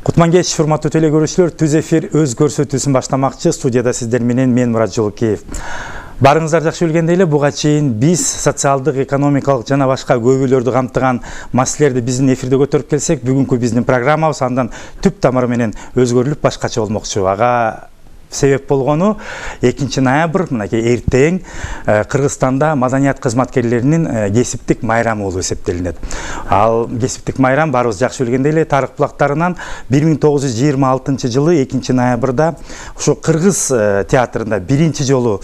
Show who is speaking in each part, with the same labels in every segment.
Speaker 1: Кутман кеч, урматтуу теле көрүүчүлөр, түз эфир өз көрсөтүүсүн баштамакчы. Студияда сиздер менен мен Мурат Жолкеев. Барыңыздар жакшы билгендей эле, буга чейин биз социалдык, экономикалык жана башка көйгөйлөрдү камтыган маселелерди биздин эфирде көтөрүп келсек, бүгүнкү биздин программабыз андан түп тамыры менен өзгөрүлүп башкача болмокчу. Ага себеп болгону 2 ноябрь мынакей эртең Кыргызстанда маданият кызматкерлеринин кесиптик майрамы болуп эсептелинет. Ал кесиптик майрам баарыбыз жакшы билгендей эле тарых булактарынан 1926 жылы 2 ноябрда ушу Кыргыз театрында биринчи жолу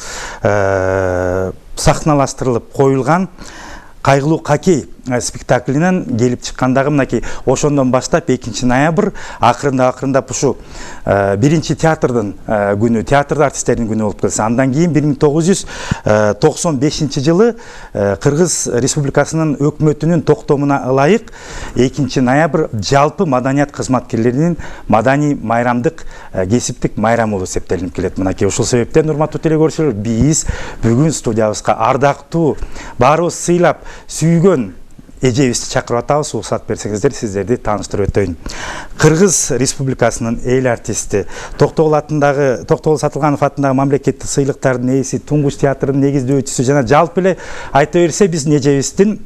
Speaker 1: сахналаштырылып коюлган Кайгылуу Какей спектаклинен келип чыккандагы мынакей ошондон баштап 2 ноябрь акырындап ушу биринчи театрдын күнү, театрда артисттердин күнү болуп келсе. Андан кийин 1995 жылы Кыргыз Республикасынын өкмөтүнүн токтомуна ылайык 2 ноябрь жалпы маданият кызматкерлеринин маданий майрамдык кесиптик майрамы болуп эсептелип келет. Мынакей ушул себептен урматтуу теле көрүүчүлөр, биз бүгүн студиябызга ардактуу, баарыбыз сыйлап сүйгөн эжебизди чакырып атабыз. Уруксат берсеңиздер, сиздерди тааныштырып өтөйүн. Кыргыз Республикасынын эл артисти, Токтогул Сатылганов атындагы мамлекеттик сыйлыктардын ээси, Туңгуч театрынын негиздөөчүсү жана жалпы эле айта берсе биздин эжебиздин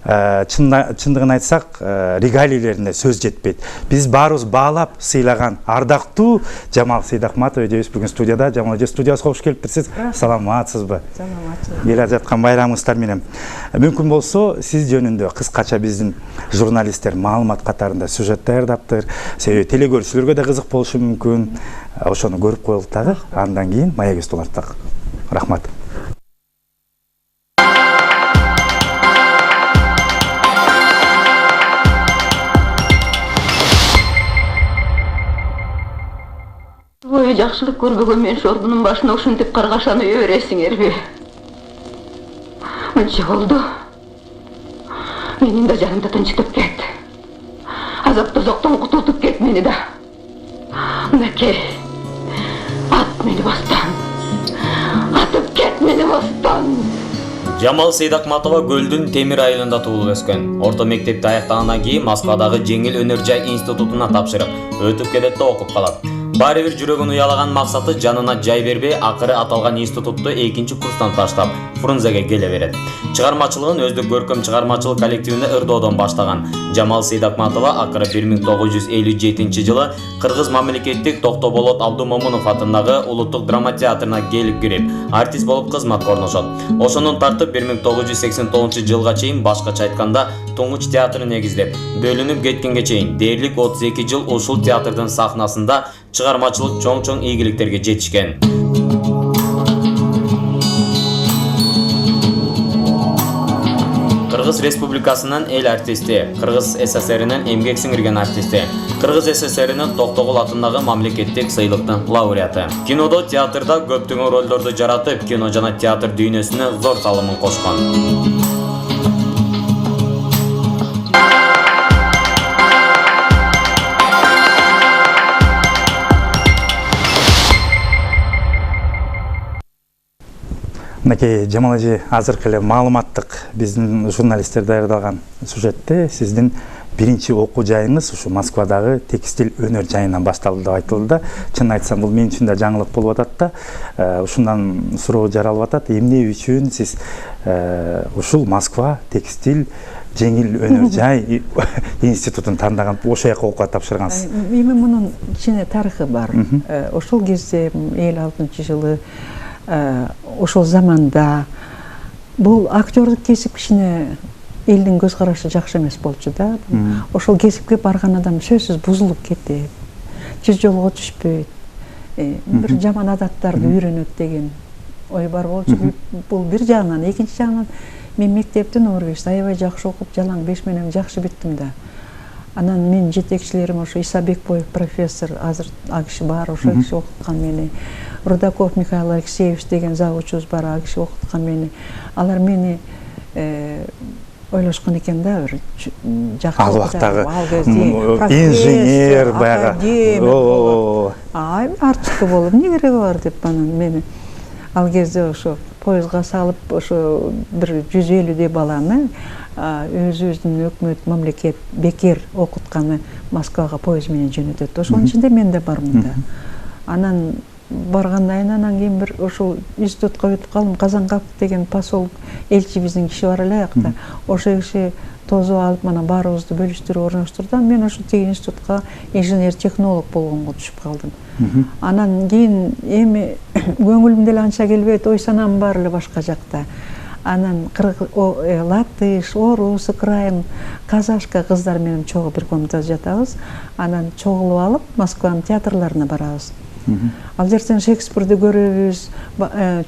Speaker 1: чындыгын айтсак регалийлерине сөз жетпейт. Биз баарыбыз баалап сыйлаган ардактуу Жамал Сейдахматов эжебиз бүгүн студияда. Жамал эже, студиябызга кош келиптирсиз. Саламатсызбы? Саламатсызбы. Келе жаткан байрамыңыздар менен. Мүмкүн болсо сиз жөнүндө кыскача биздин журналисттер маалымат катарында сюжет даярдаптыр. Себеби теле көрүүчүлөргө да кызык болушу мүмкүн. Ошону көрүп коелук дагы. Андан кийин маегибиз улантак. Рахмат.
Speaker 2: Жакшылык көрбөгөн мен шорбунун башына ушинтип каргашаны үйө бересиңерби? Мынча болду. Менин да жанымда тынчтып кет. Азап тозоктон кутултуп кет мени да. Мынакей, ат мени бостон. Атып кет мени бостон.
Speaker 3: Жамал Сейдахматова Көлдүн Темир айылында туулуп өскөн. Орто мектепти аяктагандан кийин Москвадагы Жеңил өнөр жай институтуна тапшырып, өтүп келет да окуп калат. Баары бир жүрөгүн уялаган максаты жанына жай бербей, акыры аталган институтту 2-курстан таштап, Фрунзеге келе берет. Чыгармачылыгын өздүк көркөм чыгармачылык коллективинде ырдоодон баштаган. Жамал Сейдахматова акыры 1957 жылы Кыргыз мамлекеттик Токтоболот Абдумомунов атындагы Улуттук драма театрына келип кирип, артист болуп кызматка орношот. Ошонун тартып 1989 жылга чейин, башкача айтканда, Туңгуч театрын негиздеп, бөлүнүп кеткенге чейин дээрлик 32 жыл ушул театрдын сахнасында чыгармачылык чоң ийгиликтерге жетишкен. Кыргыз Республикасынын эл артисти, Кыргыз СССРинин эмгек сиңирген артисти, Кыргыз СССРинин Токтогул атындагы мамлекеттик сыйлыктын лауреаты. Кинодо, театрда көптөгөн ролдорду жаратып, кино жана театр дүйнөсүнө зор салымын кошкон.
Speaker 1: Мынакей Жамал эже азыркы эле маалыматтык биздин журналисттер даярдалган сюжетте сиздин биринчи окуу жайыңыз ушу Москвадагы текстиль өнөр жайынан башталды деп айтылды да. Чын айтсам, бул мен үчүн да жаңылык болуп атат да. Ушундан суроо жаралып атат. Эмне үчүн сиз ушул Москва текстиль жеңил өнөр жай институтун тандаган, ошол жака окууга тапшыргансыз?
Speaker 4: Эми мунун кичине тарыхы бар. Ошол кезде 56-жылы ошол заманда бул актёрдук кесип кичине элдин көз карашы жакшы эмес болчу да. Ошол кесипке барган адам сөзсүз бузулуп кетет, тез жолго түшпөйт, бир жаман адаттарды үйрөнөт деген ой бар болчу. Бул бир жагынан, экинчи жагынан мен мектептин орбешти аябай жакшы окуп, жалаң 5 менен жакшы биттим да. Анан мен жетекчилерим ошо Исабекбоев профессор, азыр ал киши бар, ошол киши окуткан мени. Рудаков Михаил Алексеевич деген завучубуз бар, ал киши окуткан мени. Алар мени ойлошкон экен да, бир жакшы
Speaker 1: ал убактагы инженер, баягы
Speaker 4: артисти болуп эмне кереги бар деп, анан мени ал кезде ошо поездга салып ошо бир 150 баланы өзүбүздүн өкмөт мамлекет бекер окутканы Москвага поезд менен жөнөтөт. Ошонун ичинде мен да бармын да. Анан баргандан анан кийин бир ошол институтка өтүп калдым. Казанкап деген посол элчибиздин киши бар эле аякта. Ошо киши тозуп алып мана баарыбызды бөлүштүрүп орноштурду. Мен ошо тиги институтка инженер-технолог болгонго түшүп калдым. Анан кийин эми көңүлүм деле анча келбейт, ой санам баары эле башка жакта. Анан латыш, орус, украин, казашка кыздар менен чогуу бир комнатада жатабыз. Анан чогулуп алып Москванын театрларына барабыз. Ал жерден Шекспирди көрөбүз,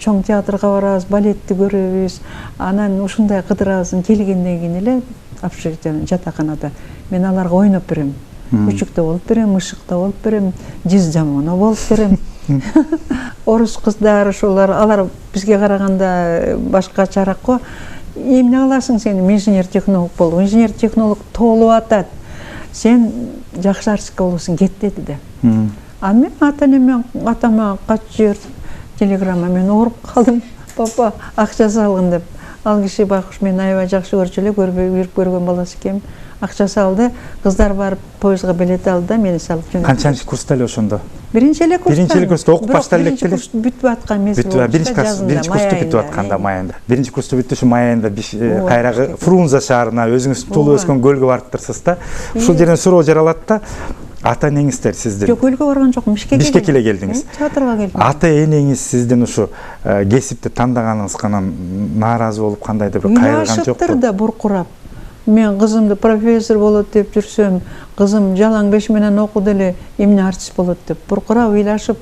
Speaker 4: чоң театрга барабыз, балетти көрөбүз. Анан ушундай кыдырабыз. Келгенден кийин эле общежитиеде жатаканада мен аларга ойноп берем. Үчүктө болуп берем, ышыкта болуп берем, Жиз жамоно болуп берем. Орус кыздар ошолор, алар бизге караганда башкачараак го. Эмне кыласың сен инженер-технолог болуп? Инженер-технолог толуп атат. Сен жакшы артистка болосуң, кет деди да. Анан мен ата-энеме, атама катчып жибердим. Телеграмма мен ооруп калдым. Папа, акча салгын деп. Ал киши байкуш мен аябай жакшы көрчү эле, көргөн баласы экен. Акча салды, кыздар барып поездга билет алды да мени салып жөнөттү.
Speaker 1: Канчанчы курста эле ошондо?
Speaker 4: Биринчи эле курста.
Speaker 1: Биринчи эле курста окуп баштап элек эле.
Speaker 4: Биринчи курс бүтүп аткан мезгил болчу.
Speaker 1: Биринчи курсту бүтүп атканда май айында. Биринчи курсту бүтүп ушу май айында кайрагы Фрунзе шаарына өзүңүз туулуп өскөн көлгө барыптырсыз да. Ушул жерден суроо жаралат да. Ата энеңиздер сиздин?
Speaker 4: Жок, көлгө барган жокмун,
Speaker 1: Бишкекке эле келдиңиз.
Speaker 4: Театрга келдим.
Speaker 1: Ата энеңиз сиздин ушу кесипти тандаганыңыздан нааразы болуп кандайдыр бир кайрылган жокпу?
Speaker 4: Да буркурап. Мен кызымды профессор болот деп жүрсөм, кызым жалаң беш менен окуду эле, эмне артист болот деп буркурап ыйлашып,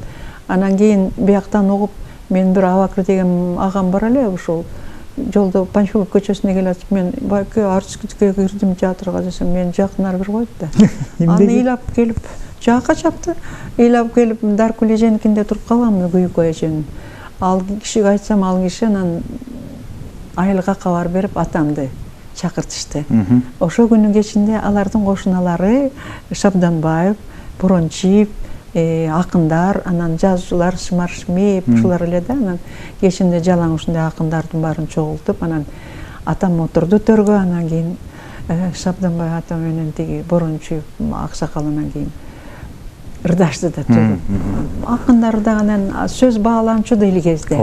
Speaker 4: анан кийин бияктан угуп, мен бир Абакыр деген агам бар эле, ошол жолдо Панфилов көчөсүнө келатып, мен байке артисткке кирдим театрга десем, мен жактын ары бир койду да. Аны ыйлап келип, жакка чапты. Ыйлап келип Даркул эженикинде туруп калгам, Күйүкө эженин. Ал кишиге айтсам, ал киши анан айылга кабар берип атамды чакыртышты. Ошо күнүн кечинде алардын кошуналары Шабданбаев, Борончиев, акындар, анан жазуучулар Шымар Шмеев ушулар эле да. Анан кечинде жалаң ушундай акындардын баарын чогултуп, анан атам отурду төргө, анан кийин Шабданбаев атам менен тиги Борончиев аксакал анан кийин ырдашты да төгүп. Акындар да анан сөз бааланчу да илгезде.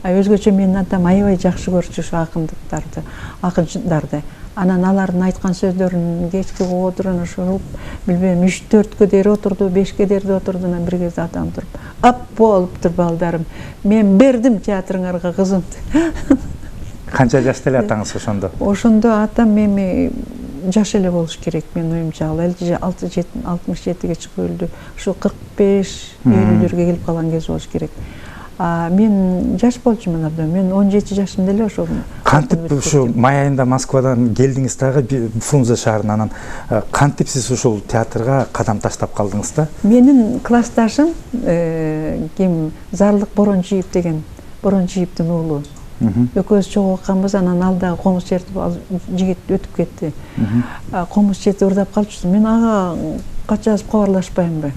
Speaker 4: Өзгөчө менин атам аябай жакшы көрчү ушу акындыктарды, акынчыларды. Анан алардын айткан сөздөрүн кечки отурун ошо билбейм 3-4кө дейин отурду, 5ке дейин отурду, анан бир кезде атам туруп, "Ап болуптур балдарым. Мен бердим театрыңарга кызымды."
Speaker 1: Канча жашта эле атаңыз ошондо? Ошондо
Speaker 4: атам эми жаш эле болуш керек, мен оюмча. Ал 67-ге чыгып өлдү. Ушу 45-50-лерге келип калган кез болуш керек. Мен жаш болчумун абдан. Мен 17 жашымда эле ошо.
Speaker 1: Кантип ушу май айында Москвадан келдиңиз дагы Фрунзе шаарынан, кантип сиз ушул театрга кадам таштап калдыңыз да?
Speaker 4: Менин классташым ким Зарлык Борончиев деген, Борончиевдин уулу. Экөөбүз чогуу окканбыз, анан ал дагы комуз чертип, ал жигит өтүп кетти. Комуз чертип ырдап калчу. Мен ага качасып кабарлашпаймынбы?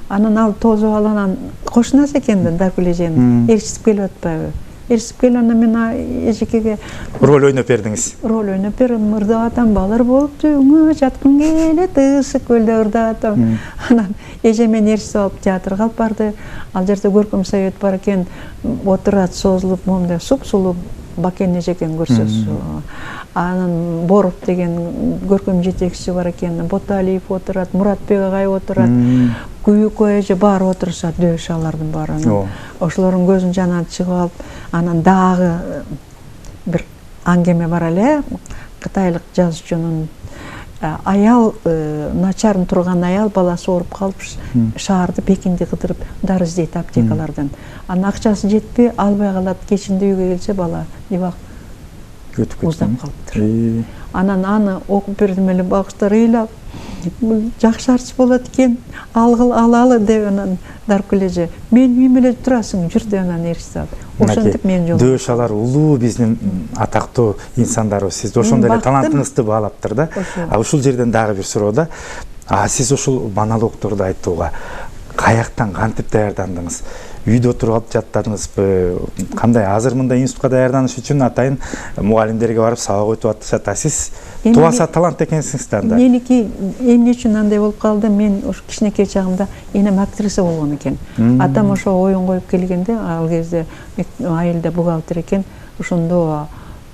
Speaker 4: Анан ал тозуп алган кошунасы экен да, Даркул эженин. Эрчитип келип атпайбы? Эрчитип келип, анан мен эжекеге
Speaker 1: роль ойноп бердиңиз.
Speaker 4: Роль ойноп берем, ырдап атам, балар болупту, жаткың келет, ысык көлдө ырдап атам. Анан эже мени эрчитип алып театрга алып барды. Ал жерде көркөм совет бар экен, отурат созулуп, момундай суп-сулуу Бакен эжекен көрсөз. Анан Боров деген көркөм жетекчиси бар экен, Боталиев отурат, Муратбек агай отурат, Күйүкө эже баары отурушат, дөш алардын баары. Ошолордун көзүнүн жанынан чыгып алып, анан дагы бир аңгеме бар эле, кытайлык жазуучунун аял, начарын турган аял баласы ооруп калып, шаарды Пекинде кыдырып дары издейт аптекалардан. Анан акчасы жетпей, албай калат, кечинде үйгө келсе бала дебак уздап калыптыр. Анан аны окуп бердим эле, багыштар ыйлап, жакшы артист болот экен, алалы деп анан Даркул эже, мен үйүм эле турасың, жүр деп анан эрчитип. Ошентип мен жолдо.
Speaker 1: Дөш алар улуу биздин атактуу инсандарыбыз. Сиз ошондой эле талантыңызды баалаптыр да. Ушул жерден дагы бир суроо да. Сиз ушул монологдорду айтууга каяктан кантип даярдандыңыз? үйдө отуруп алып жаттадыңызбы? Кандай азыр мындай институтка даярданыш үчүн атайын мугалимдерге барып сабак өтүп атышат. Сиз туаса талант экенсиңиз да анда.
Speaker 4: Меники эмне үчүн андай болуп калды? Мен ошо кичинекей чагымда энем актриса болгон экен. Атам ошо оюн коюп келгенде, ал кезде айылда бухгалтер экен. Ошондо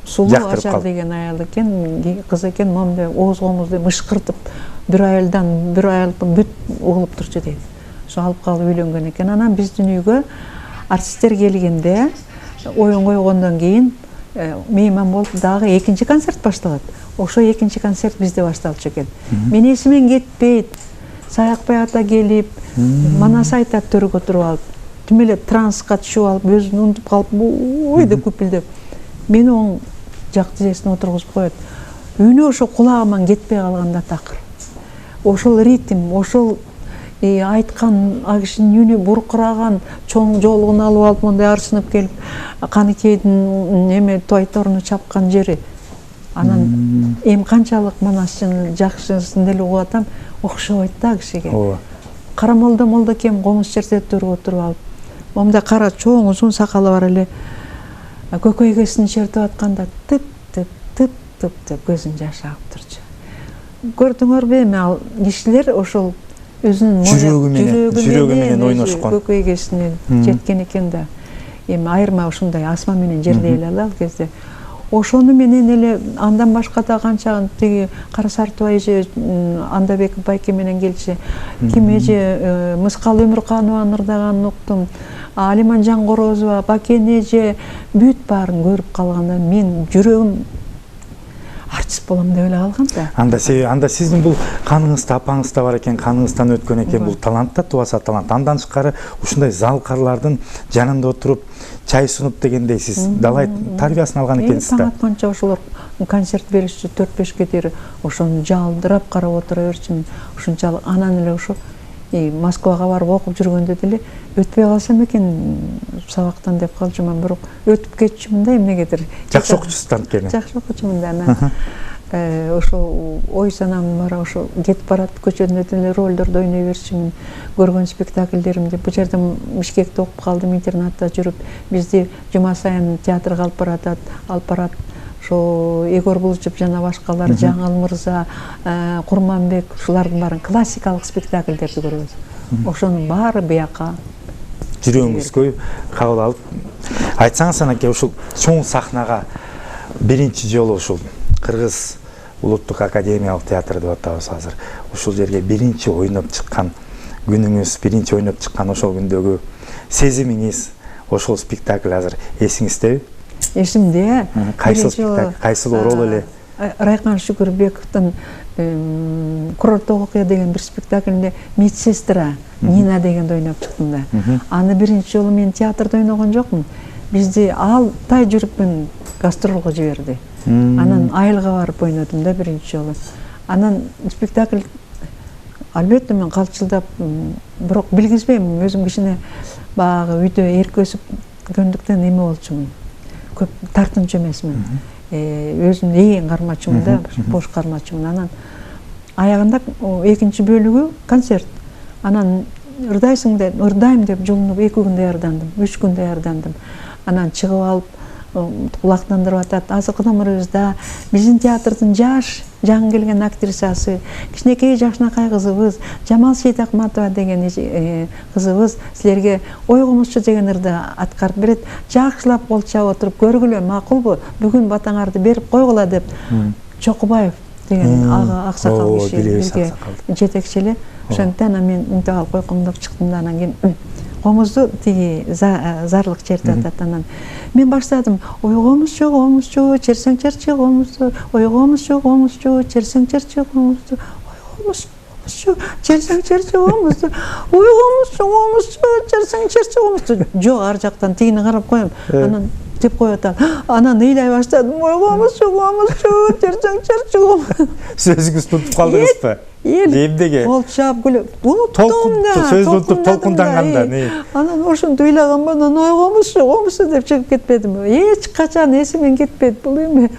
Speaker 4: Сулуу Ажар деген аял экен, кыз экен, момундай ооз комузду мышкыртып, бир айылдан бүт угулуп турчу дейт. Ошо алып калып үйлөнгөн экен. Анан биздин үйгө артисттер келгенде, оюн койгондон кийин мейман болуп дагы экинчи концерт башталат. Ошо экинчи концерт бизде башталчу экен. Мен эсимен кетпейт. Саякбай ата келип, Манас айтат төргө туруп алып, тим эле трансқа түшүп алып, өзүн унутуп калып, ой деп күпүлдөп. Мени оң жак тизесине отургузуп коет. Үнү ошо кулагыман кетпей калганда такыр. Ошол ритм, ошол айткан кишинин үнү буркураган, чоң жолугун алып алып мондай арчынып келип, Каныкейдин неме тойторуну чапкан жери. Анан эми канчалык Манастын жакшысын деле угуп атам, окшобойт да кишиге. Карамолдо молдокем комуз чертеттерге отуруп алып, момундай кара чоң узун сакалы бар эле көкөйгөсүн чертип атканда тып деп көзүн жашы агып турчу. Көрдүңөрбү эми ал кишилер ошол өзүнүн жүрөгү менен ойношкон. Көкөйгөсүнө жеткен экен да. Эми айырма ушундай асма менен жердей эле ал кезде. Ошону менен эле андан башка да канча тиги Кара Сартыбай эже Андабек байке менен келчи. Ким эже Мыскал Өмүрканованы ырдаганын уктум. Алиман Жангорозова, Бакен эже бүт баарын көрүп калганда мен жүрөгүм артист болом деп эле калган да.
Speaker 1: Анда сиздин бул каныңызда, апаңызда бар экен, каныңыздан өткөн экен бул талант да, туаса талант. Андан тышкары ушундай залкарлардын жанында отуруп чай сунуп дегендей сиз далай тарбиясын алган экенсиз да.
Speaker 4: Таң атканча ошолор концерт беришчү 4-5 чейин ошону жалдырап карап отура берчүмүн. Ушунчалык анан эле ошо Москвага барып окуп жүргөндө деле өтпөй калсам экен сабактан деп калчумун, бирок өтүп кетчүмүн да эмнегедир.
Speaker 1: Жакшы окуучусуз анткени.
Speaker 4: Жакшы окуучумун да. Анан ошо ой санам бар, ошо кетип барат көчөдө деле ролдорду ойной берчүмүн. Көргөн спектакльдеримди бу жерде Бишкекте окуп калдым, интернатта жүрүп, бизди жума сайын театрга алып барат. Ошо Егор Булчуп жана башкалар, Жаңыл Мырза, Курманбек, ушулардын баарын классикалык спектакльдерди көрөбүз. Ошонун баары бияка
Speaker 1: жүрөгүңүзгө кабыл алып. Айтсаңыз анакей ушул чоң сахнага биринчи жолу ушул Кыргыз Улуттук академиялык театр деп атабыз азыр. Ушул жерге биринчи ойноп чыккан күнүңүз, биринчи ойноп чыккан ошол күндөгү сезимиңиз, ошол спектакль азыр эсиңиздеби?
Speaker 4: Эсимде.
Speaker 1: Кайсыл спектакль, кайсыл рол эле?
Speaker 4: Райкан Шүкүрбековдун Курорттогу окуя деген бир спектакльнде медсестра Нина дегенди ойноп чыктым да. Аны биринчи жолу мен театрда ойногон жокмун. Бизди Алтай жүрүпмүн гастролго жиберди. Анан Айылга барып ойнодум да биринчи жолу. Анан спектакль албетте мен калчылдап, бирок билгизбейм, өзүм кичине баягы үйдө эркөсүп эме болчумун. Көп тартымчу эмесмин. Өзүм ээн кармачумун да, бош кармачумун. Анан аягында экинчи бөлүгү концерт. Анан ырдайм деп жолунуп 2 күн даярдандым, 3 күн даярдандым. Анан чыгып алып кулактандырып атат. Азыркы номерибизде биздин театрдын жаңы келген актрисасы, кичинекей жакшынакай кызыбыз Жамал Сейдакматова деген кызыбыз силерге ой комузчу деген ырды аткарып берет. Жакшылап кол чаап отуруп көргүлө, макулбу? Бүгүн батаңарды берип койгула деп Чокубаев деген аксакал киши бизге жетекчи эле. Ошондон мен мынтип алып койкомдоп чыктым да, анан кийин комузду тиги зарлык чертип атат. Анан мен баштадым. Ой комузчу, черсең черчи комузду. Ой комузчу, черсең черчи комузду. Ой комузчу, черсең черчи комузду. Ой комузчу, черсең черчи комузду. Жок, ар жактан тигини карап коем. Анан деп коюп атат. Анан ыйлай баштадым. Ой комузчу, черсең черчи комузду.
Speaker 1: Сөзүңүздү унутуп калдыңызбы? Эмнеге?
Speaker 4: Кол чаап күлүп, уnuttум да.
Speaker 1: Сөздү унутуп толкунданганда.
Speaker 4: Анан ошентип ыйлаганмын, анан ой комузчу деп чыгып кетпедим. Эч качан эсимен кетпейт бул эми.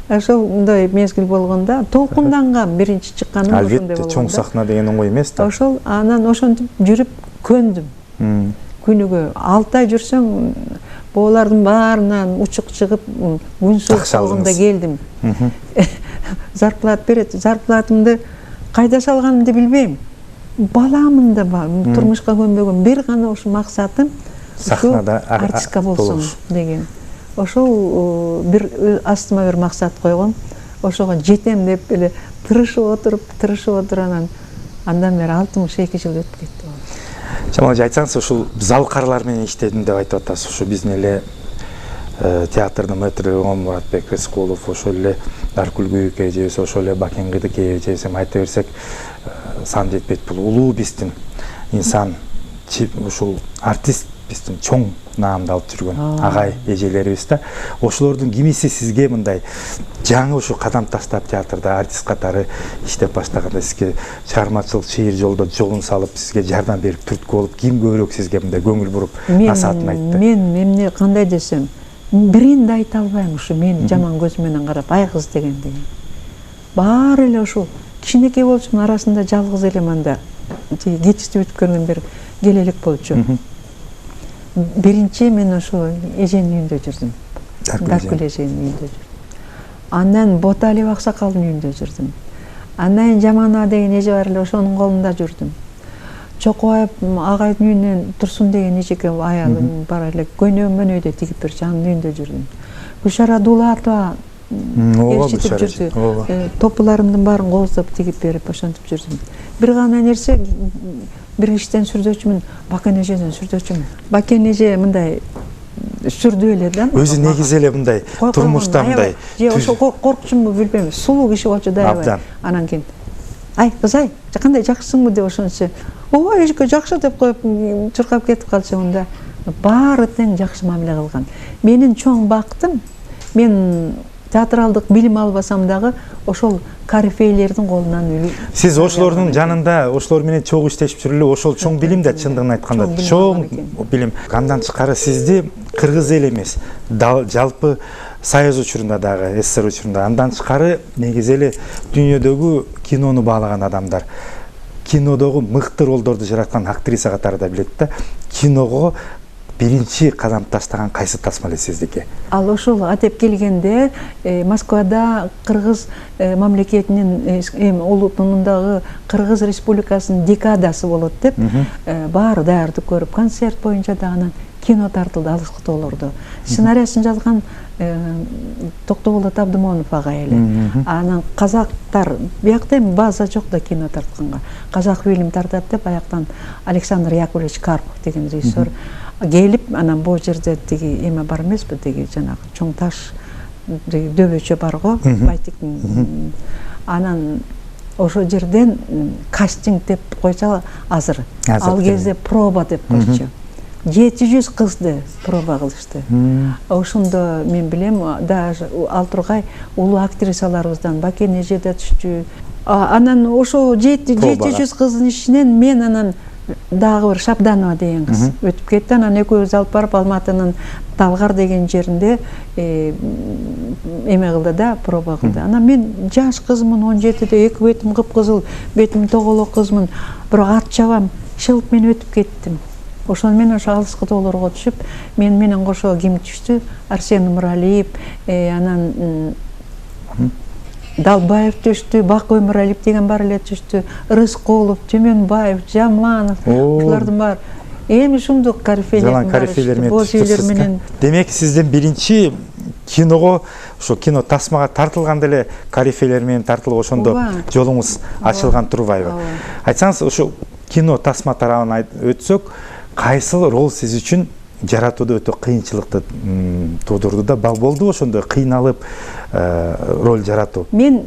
Speaker 4: Ошондой мезгил болгондо толкунданган биринчи чыкканым ошондой болгондо.
Speaker 1: Албетте чоң сахна деген оңой эмес да.
Speaker 4: Ошол анан ошентип жүрүп көндүм. күнүгө 6 ай жүрсөм булардын баарынан учук чыгып күн суук
Speaker 1: Акча
Speaker 4: болгондо
Speaker 1: алдыңыз.
Speaker 4: келдим. Зарплат берет. Зарплатымды кайда салганымды билбейм. Баламын да турмушка көнбөгөн бир гана ошо максатым
Speaker 1: Сахнада
Speaker 4: артистка болсом
Speaker 1: болуш.
Speaker 4: деген. Ошол бир астыма бир максат койгом. Ошого жетем деп эле тырышып отуруп андан бери 62 жыл өтүп кетти.
Speaker 1: Жамал айтсаңыз, ушул залкарлар менен иштедим деп айтып атасыз. Ушу биздин эле театрдын мэтрі Мұратбек Рысқұлов, ошол эле Даркүл Күйөкөй жебесе, ошол эле Бакен Кыдыкеев жебесе, айта берсек сан жетпейт. Бул улуу биздин инсан, ушул артист биздин чоң наамды алып жүргөн агай эжелерибиз да. Ошолордун кимиси сизге мындай жаңы ушу кадам таштап театрда артист катары иштеп баштаганда сизге чыгармачылык чыйыр жолдо жолун салып, сизге жардам берип түрткү болуп, ким көбүрөөк сизге мындай көңүл буруп насаатын айтты?
Speaker 4: Мен эмне кандай десем, бирин да айта албайм, ушу мени жаман көз менен карап, ай кыз дегенди. Баары эле ушул кичинекей болчумун арасында жалгыз эле мында кетиштип өтүп көргөндөр келелик болчу. Биринчи мен ошо эженин үйүндө жүрдүм. Даркүл эженин үйүндө жүрдүм. Андан Боталиев аксакалдын үйүндө жүрдүм. Андан Жамана деген эже бар эле, ошонун колунда жүрдүм. Чокоаев агайдын үйүнөн Турсун деген эжеке аялым бар эле, көйнөмөн өйдө тигип берчү, анын үйүндө жүрдүм. Гүлшара Дулатова ээрчитип жүрдү. Топуларымдын баарын кооздоп тигип берип ошентип жүрдүм. Бир гана нерсе, бир иштен сүрдөчүмүн, Бакен эжеден сүрдөчүмүн. Бакен эже мындай сүрдүү эле да.
Speaker 1: Өзү негизи эле мындай турмушта мындай.
Speaker 4: Же ошо коркчумбу билбейм. Сулуу киши болчу да аябай. Анан кийин ай кыз ай, кандай жакшысыңбы деп ошончо. Ой, эжеке жакшы деп коюп чуркап кетип калчу мында. Баары тең жакшы мамиле кылган. Менин чоң бактым, мен театралдык билим албасам дагы ошол корифейлердин колунан
Speaker 1: Сиз ошолордун жанында, ошолор менен чогуу иштешип жүрүлүп, ошол чоң билим да чындыгын айтканда чоң билим. Андан тышкары сизди кыргыз эл эмес, жалпы Союз учурунда дагы, СССР учурунда, андан тышкары негизи эле дүйнөдөгү кинону баалаган адамдар, кинодогу мыкты ролдорду жараткан актриса катары да билет да. Киного биринчи кадам таштаган кайсы тасма эле сиздики?
Speaker 4: Ал ошол атеп келгенде Москвада кыргыз мамлекетинин улутундагы Кыргыз Республикасынын декадасы болот деп баары даярдык көрүп, концерт боюнча да анан кино тартылды Алыскытоолордо. Сценарийсин жазган Токтоболот Абдымонов агай эле. Анан казактар биякта эми база жок да кино тартканга. Казак фильм тартат деп аяктан Александр Яковлевич Карпов деген режиссер келип, анан бул жерде тиги эме бар эмеспи, тиги жанагы чоң таш дөбөчө бар го, Байтиктин. Анан ошол жерден кастинг деп койсо азыр. Ал кезде проба деп койчу. 700 кызды проба кылышты. Ошондо мен билем, даже ал тургай улуу актрисаларыбыздан Бакен эже да түштү. Анан ошо 700 кыздын ичинен мен анан дагы бир Шабданова деген кыз өтүп кетти. Анан экөөбүз алып барып Алматынын Талгар деген жеринде эме кылды да, проба кылды. Анан мен жаш кызмын, 17-де, эки бетим кыпкызыл, бетим тоголок кызмын, бирок ат чабам, шылып мен өтүп кеттим. Ошон менен ошо Алыскытоолорго түшүп, мен менен кошо ким түштү? Арсен Умаралиев, анан Далбаев түштү, Бакой Умаралиев деген бар эле түштү, Рыскулов, Түмөнбаев, Жаманов, ушулардын баары. Эми ушундук корифейлер менен.
Speaker 1: Демек сизден биринчи киного, ошо кино тасмага тартылганда эле корифейлер менен тартылып ошондо жолуңуз ачылган турбайбы? Айтсаңыз, ошо кино тасма тарабына өтсөк, кайсыл рол сиз үчүн жаратууда өтө кыйынчылыкты туудурду да, болду ошондо кыйналып роль жаратуу? Мен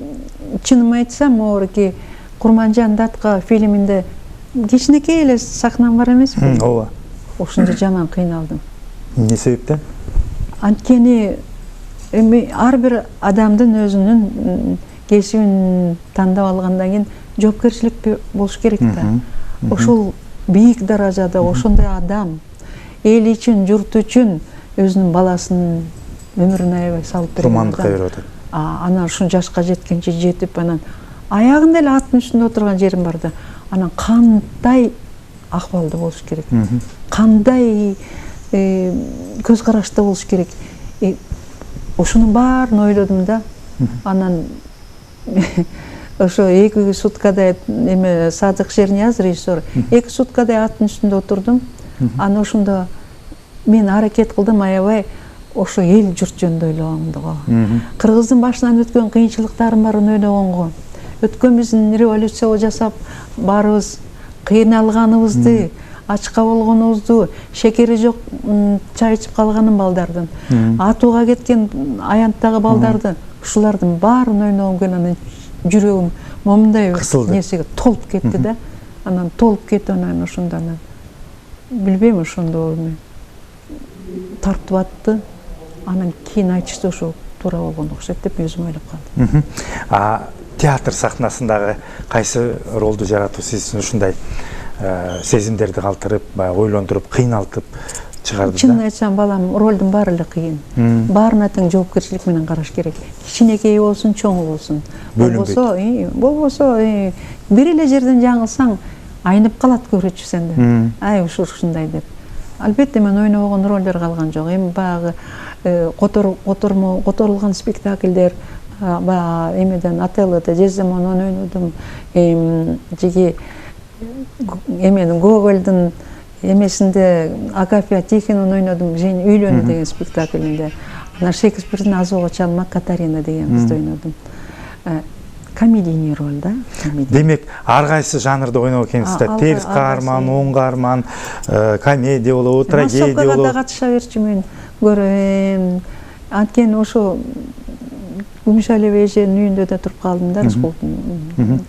Speaker 4: чынын айтсам, ооруки Курманжан Датка фильминде кичинекей эле сахнам бар эмеспи?
Speaker 1: Ооба.
Speaker 4: Ошондо жаман кыйналдым.
Speaker 1: Эмне себептен?
Speaker 4: Анткени эми ар бир адамдын өзүнүн кесибин тандап алгандан кийин жоопкерчилик болуш керек да. Ошол бийик даражада ошондой адам эл үчүн, журт үчүн өзүнүн баласынын өмүрүн аябай салып берген.
Speaker 1: Курмандыкка берип атат.
Speaker 4: Анан ушул жашка жеткенче жетип, анан аягында эле аттын үстүндө отурган жерим бар да. Анан кандай акыбалда болуш керек? кандай көз карашта болуш керек. Ушунун баарын ойлодум да. Анан ошо 2 суткадай эме Садык Шернияз режиссер 2 суткадай аттын үстүндө отурдум. Аны ошондо мен аракет кылдым аябай ошо эл журт жөнүндө ойлогондого. Кыргыздын башынан өткөн кыйынчылыктарын баарын ойлогонго. Өткөнбүздүн революция жасап баарыбыз кыйналганыбызды, ачка болгонубузду, шекери жок чай ичип калганын балдардын, атууга кеткен аянттагы балдарды, ушулардын баарын ойлогом келген. Анан жүрөгүм момундай нерсеге толуп кетти да. Анан толуп кетип анан ошондо билбейм ошондо тартып атты. Анан кийин айтышты ошо туура болгон окшойт деп өзүм ойлоп калдым.
Speaker 1: Театр сахнасындагы кайсы ролду жаратуу сиз ушундай сезимдерди калтырып, ойлондуруп, кыйналтып чыгарды да?
Speaker 4: Чынын айтсам, балам, ролдун баары эле кыйын. Баарына тең жоопкерчилик менен караш керек. Кичинекей болсун, чоң болсун. Болбосо бир эле жерден жаңылсаң айнып калат көрүүчү сенде. Ай ушундай деп. Албетте мен ойногон ролдер калган жок. Эми баягы которулган спектакльдер, эмеден Отеллодо Дездемонаны ойнодум. Жеги эменин Гогольдун эмесинде Агафья Тихоновну ойнодум. Үйлөнүү деген спектаклинде. Анан Шекспирдин Азого чалма Катарина деген кызды ойнодум. Комедийный роль, да?
Speaker 1: Демек, ар кайсы жанрда ойноо экенсиз да. Терс каарман, оң каарман, комедия болобу, трагедия болобу.
Speaker 4: Массовкага да катыша берчү мен көрөм. Анткени ошо Гүмүшалиева эженин үйүндө да туруп калдым да, Рыскуловдун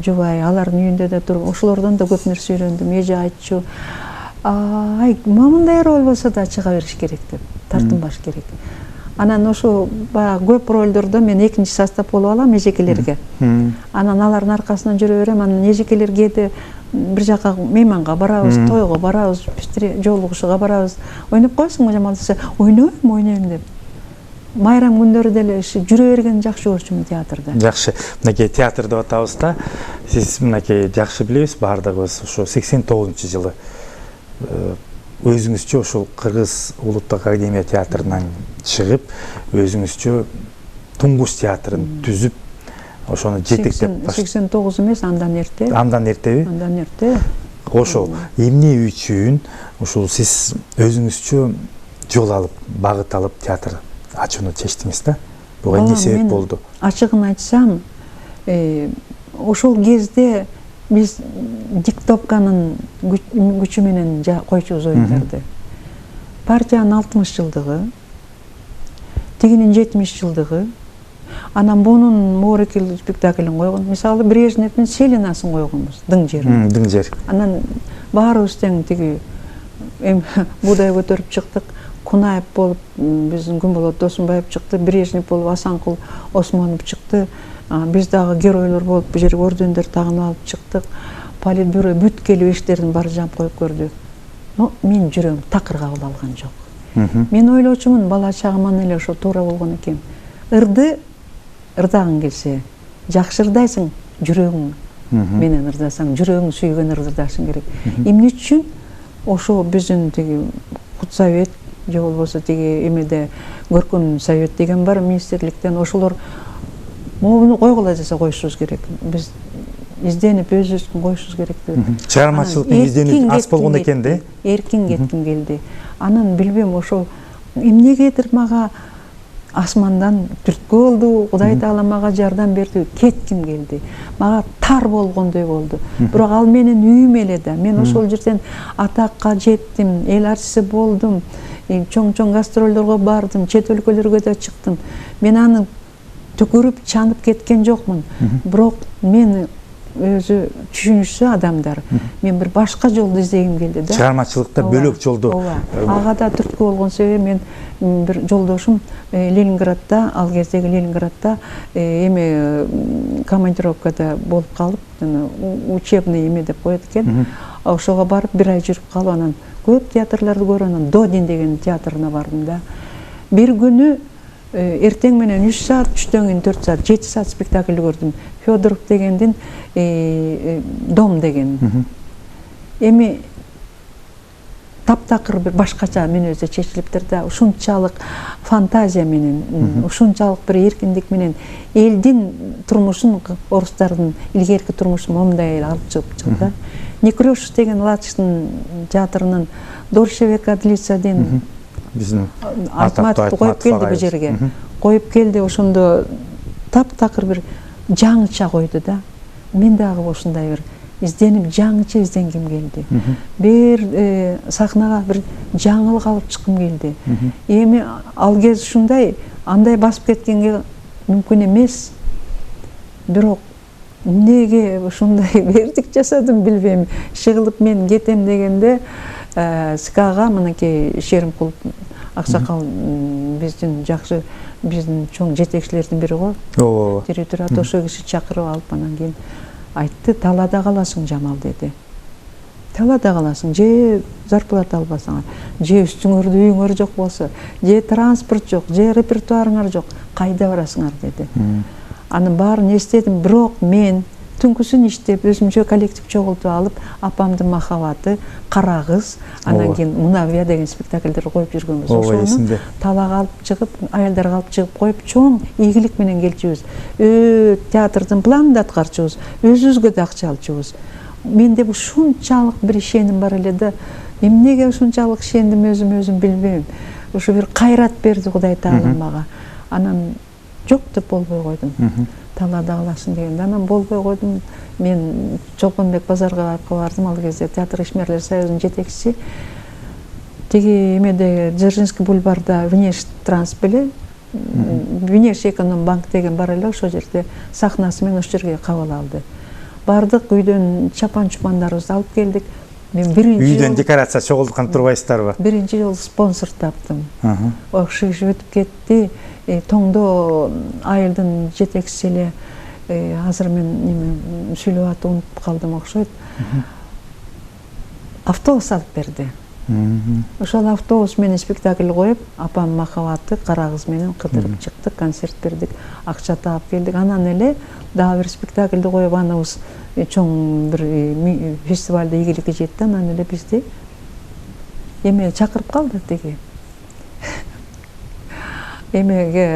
Speaker 4: жубайы, алардын үйүндө да туруп, ошолордон да көп нерсе үйрөндүм. Эже айтчу, момундай роль болсо да чыга бериш керек деп, тартынбаш керек. Анан ошо көп ролдордо мен экинчи состав болуп алам эжекелерге. Анан алардын аркасынан жүрө берем. Анан эжекелер кээде бир жака мейманга барабыз, тойго барабыз, жолугушууга барабыз. Ойноп коесуңбу Жамал десе, ойнойм деп. Майрам күндөрү деле жүрө берген жакшы көрчүмүн театрда.
Speaker 1: Жакшы. Мынакей театр деп атабыз да. Сиз мынакей жакшы билебиз, баардыгыбыз ошо 89-жылы өзүңүзчө ошол Кыргыз Улуттук Академия театрынан чыгып, өзүңүзчө туңгуч театрын түзүп, ошону жетектеп
Speaker 4: 89 эмес, андан эрте.
Speaker 1: Андан эртеби?
Speaker 4: Андан эрте.
Speaker 1: Ошол эмне үчүн ушул сиз өзүңүзчө жол алып, багыт алып театр ачууну чечтиңиз да? Буга эмне себеп болду?
Speaker 4: Ачыгын айтсам, ошол кезде биз диктовканын күчү менен койчубуз оюндарды. Партиянын 60 жылдыгы, тигинин 70 жылдыгы, анан бунун Морекил спектаклин койгон. Мисалы, Брежневдин Селинасын койгонбуз, дың жер.
Speaker 1: Дың жер.
Speaker 4: Анан баарыбыз тең тиги Будай көтөрүп чыктык. Кунаев болуп, биздин Күнболот Досунбаев чыкты, Брежнев болуп, Асанкул Осмонов чыкты. Биз дагы геройлор болуп, бу жерге ордендер тагынып алып чыктык. Политбюро бүт келип эштердин баары жамп коюп көрдү. Но мен жүрөгүм такыр кабыл алган жок. Мен ойлочумун, бала чагыман эле ошо туура болгон экен. Ырдагың келсе, жакшы ырдайсың, жүрөгүң менен ырдасаң, жүрөгүң сүйгөн ырдашың керек. Эмне үчүн ошо биздин тиги Кутсовет же болбосо тиги эмеде Көркөн совет деген бар министрликтен, ошолор муну койгула десе коюшубуз керек. Биз изденип өзүбүздүн коюшубуз керек деп.
Speaker 1: Чыгармачылыктын изденүү аз болгон экен да?
Speaker 4: Эркин кетким келди. Анан билбейм, ошол эмнегедир мага асмандан түрткү болду, Кудай Таала мага жардам берди, кетким келди. Мага тар болгондой болду. Бирок ал менин үйүм эле да. Мен ошол жерден атакка жеттим, эл артиси болдум, чоң гастролдорго бардым, чет өлкөлөргө да чыктым. Мен аны түкүрүп, чанып кеткен жокмун. Бирок мени өзү түшүнүшсө адамдар, мен бир башка жолду издегим келди да.
Speaker 1: Чыгармачылыкта бөлөк жолду.
Speaker 4: Ага да түрткү болгон себеби мен бир жолдошум Ленинградда, ал кездеги Ленинградда эме командировкада болуп калып, учебный эме деп коет экен. Ошого барып бир ай жүрүп калып, анан көп театрларды көрүп, анан Додин деген театрына бардым да. Бир күнү эртең менен 3 саат, түштөн кийин 4 саат, 7 саат спектакль көрдүм. Федоров дегендин Дом деген. Эми таптакыр бир башкача мүнөздө чечилиптир да, ушунчалык фантазия менен, ушунчалык бир эркиндик менен элдин турмушун, орустардын илгерки турмушун момундай эле алып чыгып да. Некрёш деген Латыштын театрынын Дольшевик Адлица деген
Speaker 1: биздин
Speaker 4: Айтматовду коюп келди бу жерге. Коюп келди, ошондо таптакыр бир жаңыча койду да. Мен дагы ушундай бир изденип, жаңыча изденгим келди. Бир сахнага бир жаңылык алып чыккым келди. Эми ал кез ушундай, андай басып кеткенге мүмкүн эмес. Бирок эмнеге ушундай бердик жасадым билбейм. Шыгылып мен кетем дегенде СКга мынакей Шеримкул Аксакал биздин жакшы, биздин чоң жетекчилердин бири го. Директорат ошо киши чакырып алып анан кийин айтты, талада каласың Жамал деди. Талада каласың, же зарплата албасаңар, же үстүңөрдө үйүңөр жок болсо, же транспорт жок, же репертуарыңар жок, кайда барасыңар деди. Анын баарын эстедим, бирок мен түнкүсүн иштеп, өзүмчө коллектив чогултуп алып, апамдын махабаты, Кара кыз, анан кийин Мунавия деген спектакльдерди коюп жүргөнбүз. Ошону талага алып чыгып, аялдарга алып чыгып коюп, чоң ийгилик менен келчүбүз. Театрдын планын да аткарчубуз, өзүбүзгө да акча алчубуз. Менде ушунчалык бир ишеним бар эле да, эмнеге ушунчалык ишендим өзүм билбейм. Ушу бир кайрат берди Кудай Таалам мага. Анан жок деп болбой койдум. Талада каласың дегенде, анан болбой койдум. Мен Чолпонбек Базаргаевга бардым, ал кезде Театр ишмерлер союзунун жетекчиси. Тиги эмеде Дзержинский бульварда Внеш Транс беле, Внеш Экономбанк деген бар эле, ошол жерде сахнасы менен ошол жерге кабыл алды. Бардык, үйдөн чапан-чупандарыбызды алып келдик. Мен
Speaker 1: үйдөн декорация чогулткан турбайсыздарбы?
Speaker 4: Биринчи жолу спонсор таптым. Ошо иш өтүп кетти. Тоңдо айылдын жетекчиси эле, азыр мен сүйлөп атып унутуп калдым окшойт. Автобус алып берди. Ошол автобус менен спектакль коюп, апам махабаты, Кара кыз менен кыдырып чыктык, концерт бердик, акча таап келдик. Анан эле дагы бир спектакльди коюп, аныбыз чоң бир фестивалда ийгиликке жетти. Анан эле бизди эме чакырып калды тиги. Эмеге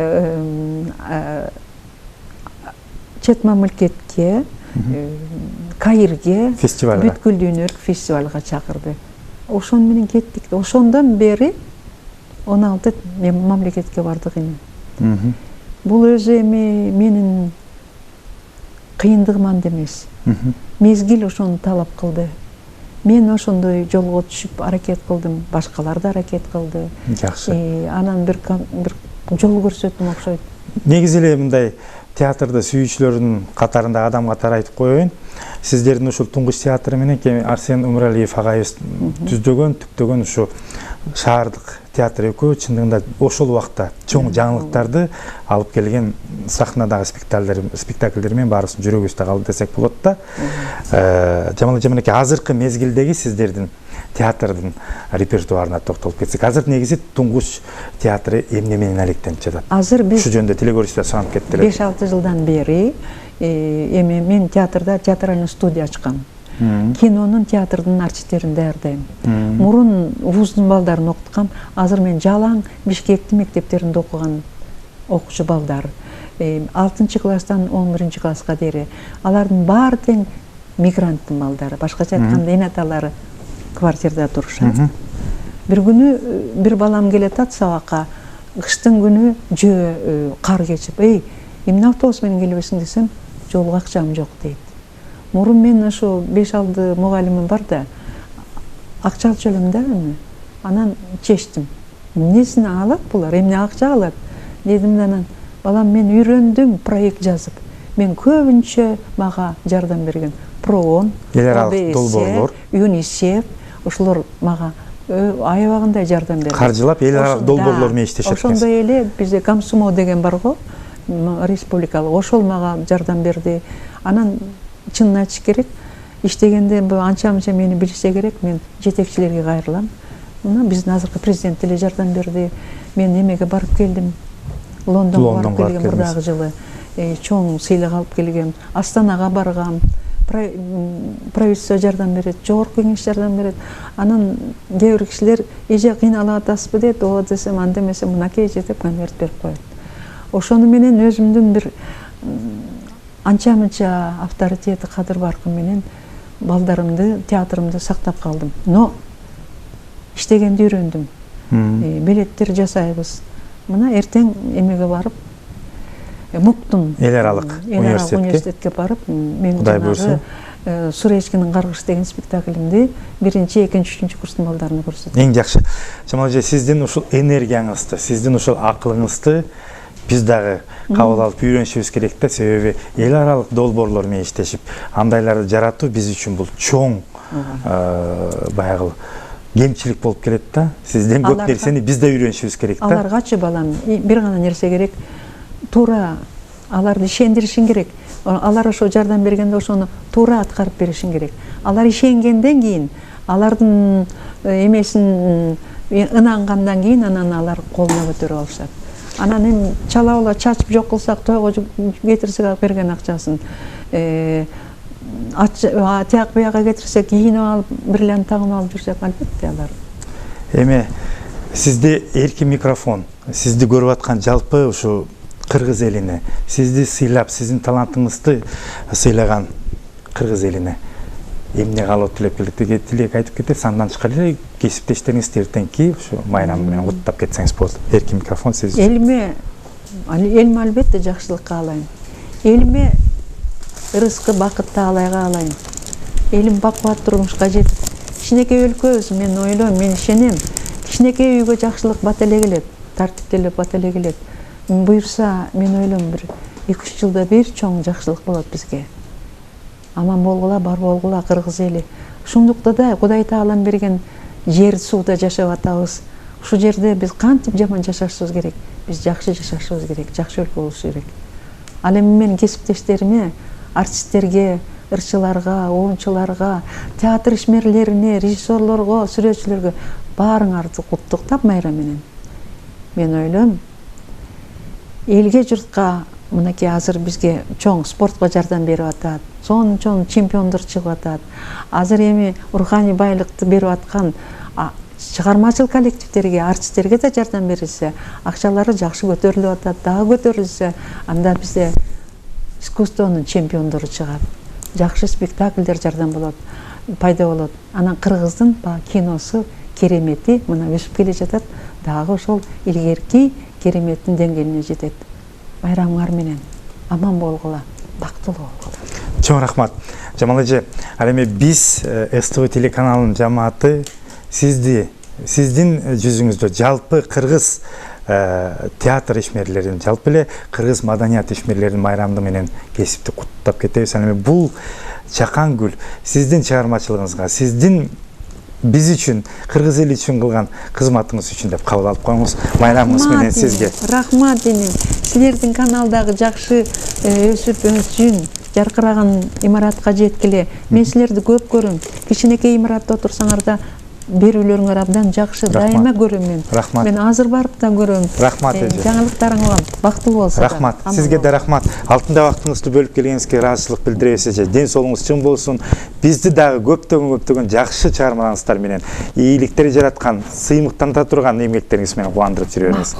Speaker 4: чет мамлекетке, Каирге, бүткүл дүйнөлүк фестивалга чакырды. Ошон менен кеттик. Ошондон бери 16 мамлекетке бардык эми. Бул өзү эми менин кыйындыгыман эмес. Мезгил ошону талап кылды. Мен ошондой жолго түшүп аракет кылдым, башкалар да аракет кылды.
Speaker 1: Жакшы.
Speaker 4: Анан бир жол көрсөттүм окшойт.
Speaker 1: Негизи эле мындай театрды сүйүүчүлөрдүн катарында адам катары айтып коеюн. Сиздердин ушул туңгуч театры менен Арсен Умаралиев агайыбыз түздөгөн ушу шаардык театр экөө чындыгында ошол убакта чоң жаңылыктарды алып келген сахнадагы спектакльдер менен баарыбыздын жүрөгүбүздө калды десек болот да. Жамал Жаманеке, азыркы мезгилдеги сиздердин театрдын репертуарына токтолуп кетсек, азыр негизи туңгуч театры эмне менен алектенип жатат? Азыр биз ушу жөнүндө телегөрүүчүлөр суранып кеттилер. 5-6 жылдан бери эми мен театрда театральный студия ачкам. Кинонун, театрдын артисттерин даярдайм. Мурун вуздун балдарын окуткам, азыр мен жалаң Бишкектин мектептеринде окуган окуучу балдар. 6-класстан 11-класска дейин. Алардын баары тең мигранттын балдары. Башкача айтканда эне аталары квартирада турушат. Бир күнү бир балам келатат сабакка. Кыштын күнү жөө кар кечип, эмне автобус менен келбесиң десем, жолго акчам жок дейт. Мурун мен ошо 5-6 мугалимим бар да, акча алчу элем да эми. Анан чечтим. Эмнесин алат булар, эмне акча алат? Дедим да анан, балам, мен үйрөндүм проект жазып. Мен көбүнчө мага жардам берген ПРООН, ОБС, ЮНИСЕФ, ошолор мага аябагындай жардам берди. Каржылап эл аралык долбоорлор менен иштешет. Ошондой эле бизде Комсомол деген бар го, республикалык, ошол мага жардам берди. Анан чынын айтыш керек, иштегенде анча-мынча мени билсе керек, мен жетекчилерге кайрылам. Мына биздин азыркы президент эле жардам берди. Мен эмеге барып келдим. Лондонго барып келгем мурдагы жылы. Чоң сыйлык алып келгем. Астанага баргам.
Speaker 4: правительство жардам берет, жогорку кеңеш жардам берет. Анан кээ бир кишилер эже кыйналып атасызбы дейт, ооба десем, анда эмесе мынакей эже деп конверт берип коет. Ошону менен өзүмдүн бир анча мынча авторитети, кадыр баркым менен балдарымды, театрымды сактап калдым. Но иштегенди үйрөндүм. Билеттер жасайбыз. Мына эртең эмеге барып, муктум
Speaker 1: эл аралык
Speaker 4: университетке барып, мен
Speaker 1: Кудай буйрса
Speaker 4: Суречкинин каргыш деген спектаклимди 1-2, 3 курстун балдарына көрсөттүм.
Speaker 1: эң жакшы. Жамал эже, сиздин ушул энергияңызды, сиздин ушул акылыңызды биз дагы кабыл алып үйрөнүшүбүз керек да, себеби эл аралык долбоорлор менен иштешип, андайларды жаратуу биз үчүн бул чоң баягы кемчилик болуп келет да. Сизден көп нерсени биз да үйрөнүшүбүз керек да.
Speaker 4: Аларгачы балам, бир гана нерсе керек. Туура аларды ишендиришиң керек. Алар ошо жардам бергенде ошону туура аткарып беришиң керек. Алар ишенгенден кийин, алардын эмесин ынангандан кийин анан алар колуна көтөрүп алышат. Анан эми чала чачып жок кылсак, тойго кетирсек берген акчасын, тияк бияга кетирсек, кийинип алып, бирлен тагынып алып жүрсек, албетте алар.
Speaker 1: Эми сизде эркин микрофон, сизди көрүп аткан жалпы ушу кыргыз элине, сизди сыйлап, сиздин талантыңызды сыйлаган кыргыз элине эмне каалоо тилеп келдик, тилек айтып кетесиз, андан тышкары эле кесиптештериңизди эртеңки ушу майрам менен куттап кетсеңиз болот. Эркин микрофон сиз.
Speaker 4: Элиме албетте жакшылык каалайм. Элиме ырыскы, бакыт таалай каалайм. Элим бакубат турмушка жетип, кичинекей өлкөбүз, мен ойлойм, мен ишенем. Кичинекей үйгө жакшылык бат эле келет, тартиптелип бат эле келет. Буйрса, мен ойлойм, бир 2-3 жылда бир чоң жакшылык болот бизге. Аман болгула, бар болгула кыргыз эли. Ушундукта да Кудай Таалам берген жер, сууда жашап атабыз. Ушу жерде биз кантип жаман жашашыбыз керек? Биз жакшы жашашыбыз керек, жакшы өлкө болуш керек. Ал эми мен кесиптештериме, артисттерге, ырчыларга, оюнчуларга, театр ишмерлерине, режиссерлорго, сүрөтчүлөргө баарыңарды куттуктап майра менен. Мен ойлойм, элге, журтка мынакей азыр бизге чоң спортко жардам берип атат, чоң чемпиондор чыгып атат. Азыр эми руханий байлыкты берип аткан чыгармачыл коллективдерге, артисттерге да жардам берилсе, акчалары жакшы көтөрүлүп атат, дагы көтөрүлсө, анда бизде искусствонун чемпиондору чыгат. Жакшы спектакльдер жардам болот, пайда болот. Анан кыргыздын киносу, керемети мына өсүп келе жатат, дагы ошол илгерки кереметтин деңгээлине жетет. Байрамыңар менен аман болгула, бактылуу болгула.
Speaker 1: Чоң рахмат. Жамал эже, ал эми биз СТВ телеканалынын жамааты сиздин жүзүңүздө жалпы кыргыз театр ишмерлерин, жалпы эле кыргыз маданият ишмерлерин майрамды менен кесипти куттап кетебиз. Ал эми бул чакан гүл сиздин чыгармачылыгыңызга, сиздин биз үчүн, кыргыз эли үчүн кылган кызматыңыз үчүн деп кабыл алып коюңуз. Майрамыңыз менен сизге.
Speaker 4: Рахмат энем. Силердин каналдагы жакшы өсүп өнсүн, жаркыраган имаратка жеткиле. Мен силерди көп көрөм. Кичинекей имаратта отурсаңар да берүүлөрүңөр абдан жакшы, дайыма көрөм мен.
Speaker 1: Рахмат.
Speaker 4: Мен азыр барып да көрөм.
Speaker 1: Рахмат эже.
Speaker 4: Жаңылыктарыңар бактылуу болсо.
Speaker 1: Рахмат. Сизге да рахмат. Алтында вактыңызды бөлүп келгениңизге ыраазычылык билдиребиз эже. Ден соолугуңуз чың болсун. Бизди дагы көптөгөн жакшы чыгармаларыңыздар менен, ийгиликтер жараткан, сыймыктанта турган эмгектериңиз менен кубандырып жүрө бериңиз.